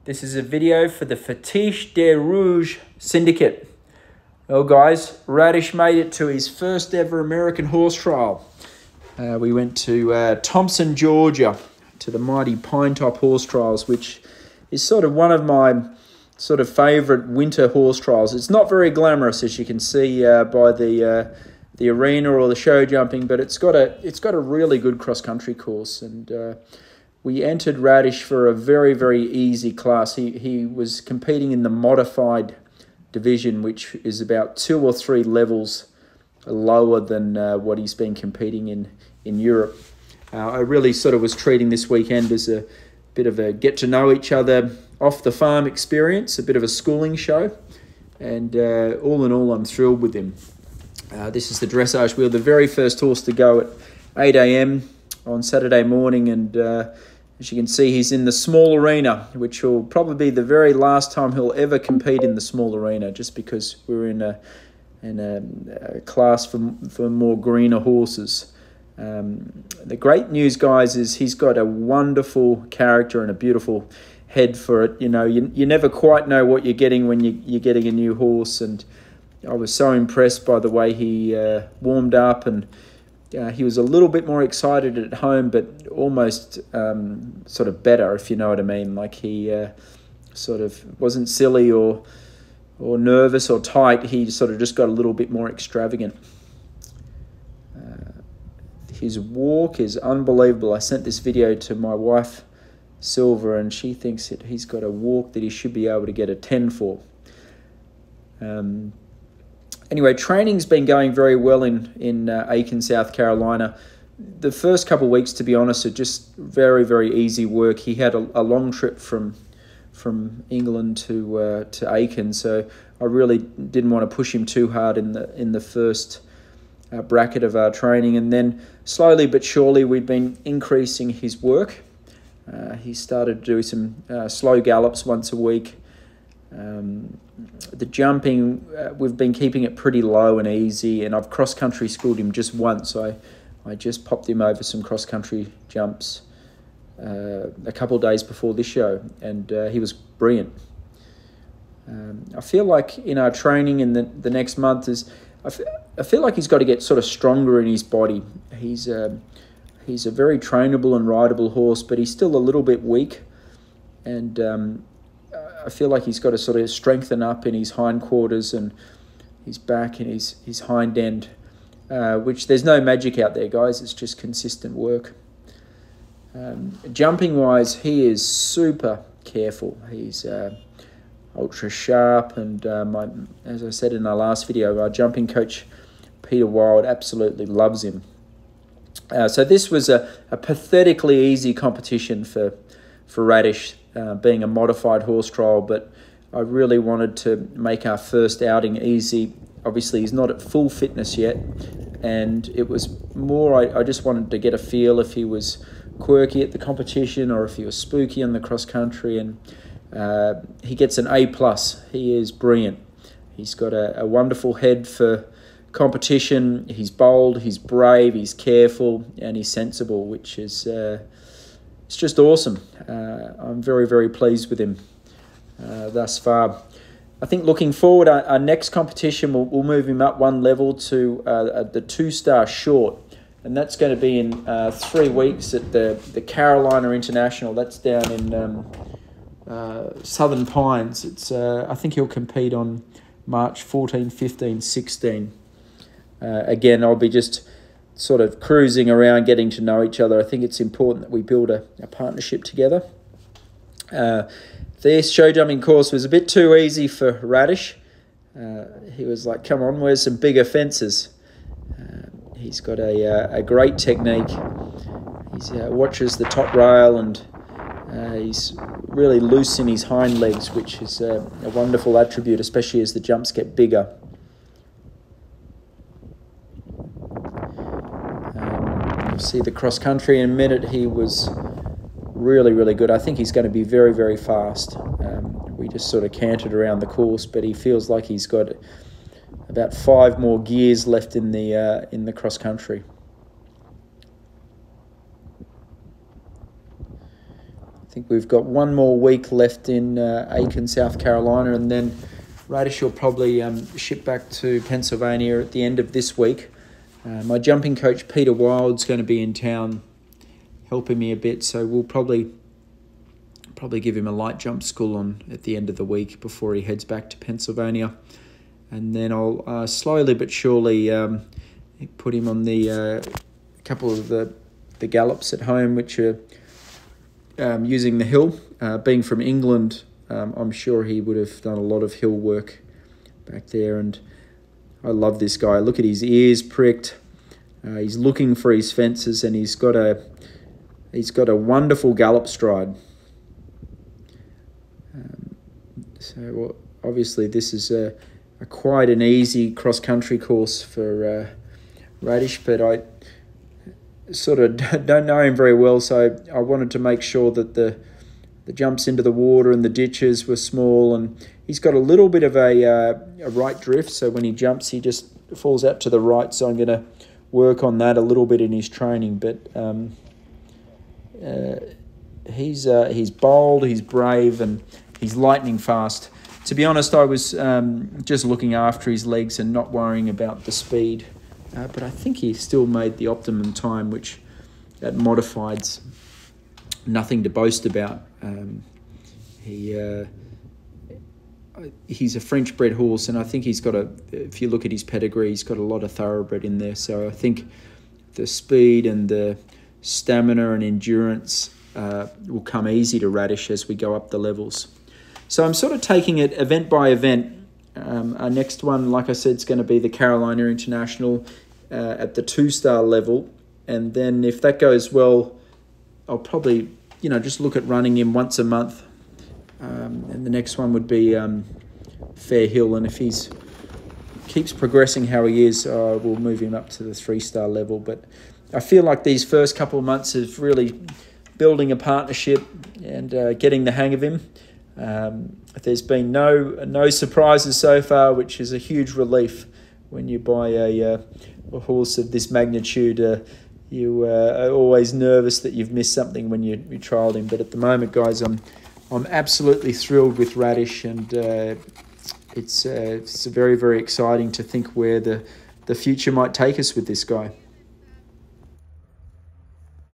This is a video for the Fetiche des Rouges Syndicate. Well guys, Radish made it to his first ever American horse trial. We went to Thompson, Georgia, to the mighty Pinetop Horse Trials, which is sort of one of my sort of favourite winter horse trials. It's not very glamorous, as you can see by the arena or the show jumping, but it's got a really good cross-country course, and we entered Radish for a very, very easy class. He was competing in the modified division, which is about 2 or 3 levels lower than what he's been competing in Europe. I really sort of was treating this weekend as a bit of a get to know each other off the farm experience, a bit of a schooling show, and all in all, I'm thrilled with him. This is the dressage wheel, the very first horse to go at 8 a.m. on Saturday morning, and as you can see, he's in the small arena, which will probably be the very last time he'll ever compete in the small arena, just because we're in a class for more greener horses. The great news, guys, is he's got a wonderful character and a beautiful head for it. You know, you never quite know what you're getting when you're getting a new horse, and I was so impressed by the way he warmed up, and he was a little bit more excited at home, but almost sort of better, if you know what I mean. Like he sort of wasn't silly or nervous or tight. He sort of just got a little bit more extravagant. His walk is unbelievable. I sent this video to my wife, Silver, and she thinks that he's got a walk that he should be able to get a 10 for. Anyway, training's been going very well in Aiken, South Carolina. The first couple of weeks, to be honest, are just very, very easy work. He had a long trip from England to Aiken, so I really didn't want to push him too hard in the first bracket of our training. And then slowly but surely, we've been increasing his work. He started to do some slow gallops once a week. The jumping, we've been keeping it pretty low and easy, and I've cross-country schooled him just once. I just popped him over some cross-country jumps a couple of days before this show, and he was brilliant. I feel like in our training in the next month I feel like he's got to get sort of stronger in his body. He's a very trainable and rideable horse, but he's still a little bit weak, and I feel like he's got to sort of strengthen up in his hindquarters and his back and his hind end, which there's no magic out there, guys. It's just consistent work. Jumping-wise, he is super careful. He's ultra sharp, and as I said in our last video, our jumping coach, Peter Wild, absolutely loves him. So this was a pathetically easy competition for Radish, being a modified horse trial, but I really wanted to make our first outing easy. Obviously, he's not at full fitness yet, and it was more, I just wanted to get a feel if he was quirky at the competition or if he was spooky on the cross-country, and he gets an A+. He is brilliant. He's got a wonderful head for competition. He's bold, he's brave, he's careful, and he's sensible, which is it's just awesome. I'm very, very pleased with him thus far. I think looking forward, our next competition, we'll move him up one level to the 2-star short, and that's going to be in 3 weeks at the Carolina International. That's down in Southern Pines. It's I think he'll compete on March 14, 15, 16. Again, I'll be just sort of cruising around, getting to know each other. I think it's important that we build a partnership together. This show jumping course was a bit too easy for Radish. He was like, come on, where's some bigger fences? He's got a great technique. He watches the top rail, and he's really loose in his hind legs, which is a wonderful attribute, especially as the jumps get bigger. You'll see the cross-country in a minute. He was really, really good. I think he's going to be very, very fast. We just sort of cantered around the course, but he feels like he's got about 5 more gears left in the cross-country. think we've got one more week left in Aiken, South Carolina, and then Radish will probably ship back to Pennsylvania at the end of this week. My jumping coach, Peter Wild's going to be in town helping me a bit, so we'll probably give him a light jump school on at the end of the week before he heads back to Pennsylvania. And then I'll slowly but surely put him on the couple of the gallops at home, which are using the hill. Being from England, I'm sure he would have done a lot of hill work back there. And I love this guy. Look at his ears pricked. He's looking for his fences, and he's got a wonderful gallop stride. So obviously this is a quite an easy cross-country course for Radish, but I sort of don't know him very well, so I wanted to make sure that the jumps into the water and the ditches were small, and he's got a little bit of a right drift, so when he jumps he just falls out to the right, so I'm going to work on that a little bit in his training. But he's bold, he's brave, and he's lightning fast. To be honest, I was just looking after his legs and not worrying about the speed. But I think he still made the optimum time, which at modified's nothing to boast about. He's a French-bred horse, and I think he's got if you look at his pedigree, he's got a lot of thoroughbred in there. So I think the speed and the stamina and endurance will come easy to Radish as we go up the levels. So I'm sort of taking it event by event. Our next one, like I said, is going to be the Carolina International at the 2-star level. And then if that goes well, I'll probably, just look at running him once a month. And the next one would be Fair Hill. And if he keeps progressing how he is, we'll move him up to the 3-star level. But I feel like these first couple of months is really building a partnership and getting the hang of him. There's been no surprises so far, which is a huge relief when you buy a horse of this magnitude. You are always nervous that you've missed something when you trialled him. But at the moment, guys, I'm absolutely thrilled with Radish, and it's very, very exciting to think where the future might take us with this guy.